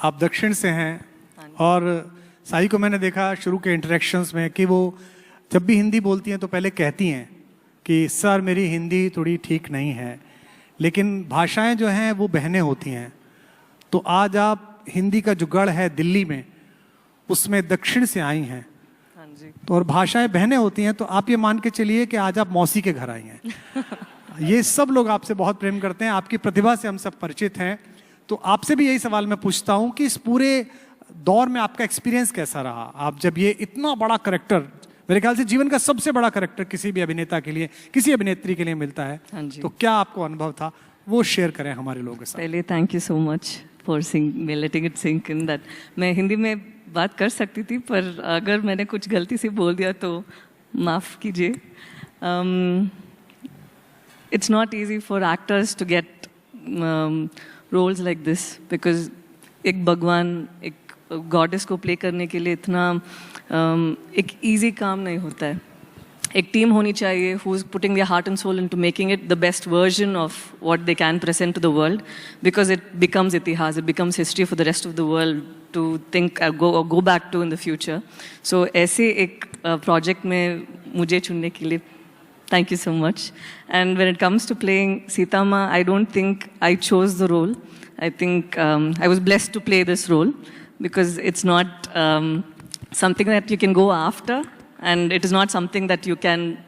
आप दक्षिण से हैं और साई को मैंने देखा शुरू के इंटरेक्शंस में कि वो जब भी हिंदी बोलती हैं तो पहले कहती हैं कि सर मेरी हिंदी थोड़ी ठीक नहीं है, लेकिन भाषाएं जो हैं वो बहनें होती हैं। तो आज आप हिंदी का जो गढ़ है दिल्ली में, उसमें दक्षिण से आई हैं। हाँ जी। तो और भाषाएं बहनें होती हैं, तो आप ये मान के चलिए कि आज आप मौसी के घर आई हैं। ये सब लोग आपसे बहुत प्रेम करते हैं, आपकी प्रतिभा से हम सब परिचित हैं। तो आपसे भी यही सवाल मैं पूछता हूं कि इस पूरे दौर में आपका एक्सपीरियंस कैसा रहा? आप जब ये इतना बड़ा करैक्टर, मेरे ख्याल से जीवन का सबसे बड़ा करैक्टर किसी भी अभिनेता के लिए, किसी अभिनेत्री के लिए मिलता है, हाँ जी। तो क्या आपको अनुभव था, वो शेयर करें हमारे लोगों के साथ। पहले thank you so much for letting it sink in that मैं हिंदी में बात कर सकती थी, पर अगर मैंने कुछ गलती से बोल दिया तो माफ़ कीजिए। It's not easy for actors to get roles like this because एक भगवान, एक गॉडेस को प्ले करने के लिए इतना एक इजी काम नहीं होता है। एक टीम होनी चाहिए who's putting their heart and soul into making it the best version of what they can present to the world, because it becomes itihas, it becomes history for the rest of the world to think go back to in the future. So ऐसे एक project में मुझे चुनने के लिए thank you so much. And when it comes to playing Sita Ma, I don't think I chose the role. I think I was blessed to play this role because it's not something that you can go after, and it is not something that you can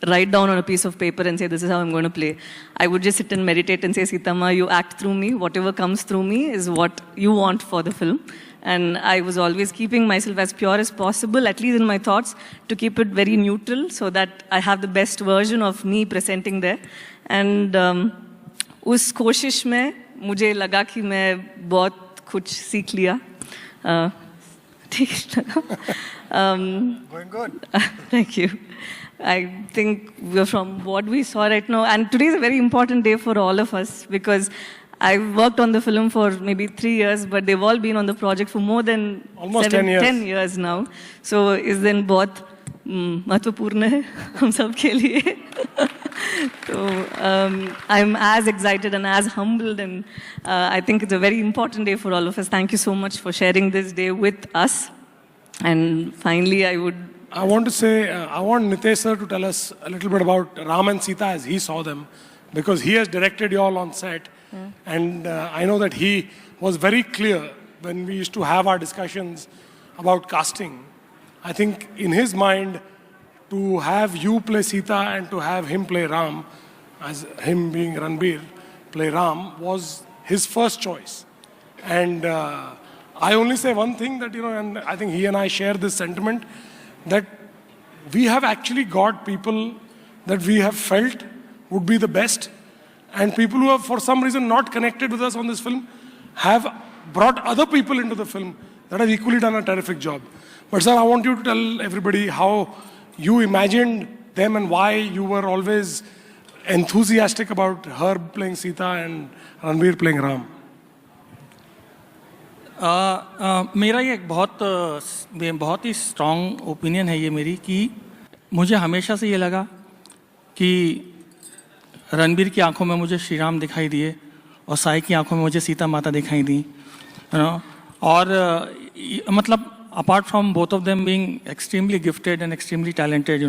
write down on a piece of paper and say, this is how I'm going to play. I would just sit and meditate and say, Sita Ma, you act through me. Whatever comes through me is what you want for the film. And I was always keeping myself as pure as possible, at least in my thoughts, to keep it very neutral so that I have the best version of me presenting there. And उस कोशिश में मुझे लगा कि मैं बहुत कुछ सीख लिया। ठीक लगा? Going good. Thank you. I think from what we saw right now, and today is a very important day for all of us because I've worked on the film for maybe 3 years, but they've all been on the project for more than almost 10 years now. So इस दिन बहुत महत्वपूर्ण है हम सब के लिए। So I'm as excited and as humbled, and I think it's a very important day for all of us. Thank you so much for sharing this day with us. And finally, I want to say, I want Nitesh sir to tell us a little bit about Ram and Sita as he saw them, because he has directed you all on set. And I know that he was very clear when we used to have our discussions about casting. I think in his mind, to have you play Sita and to have him play Ram, as him being Ranbir, play Ram, was his first choice. And I only say one thing that, and I think he and I share this sentiment, that we have actually got people that we have felt would be the best, and people who have for some reason not connected with us on this film have brought other people into the film that have equally done a terrific job. But sir, I want you to tell everybody how you imagined them and why you were always enthusiastic about her playing Sita and Ranbir playing Ram. मेरा ये एक बहुत ही strong opinion है ये मेरी, कि मुझे हमेशा से ये लगा कि रणबीर की आंखों में मुझे श्री राम दिखाई दिए और साई की आंखों में मुझे सीता माता दिखाई दी, और मतलब apart from both of them being extremely gifted and extremely talented,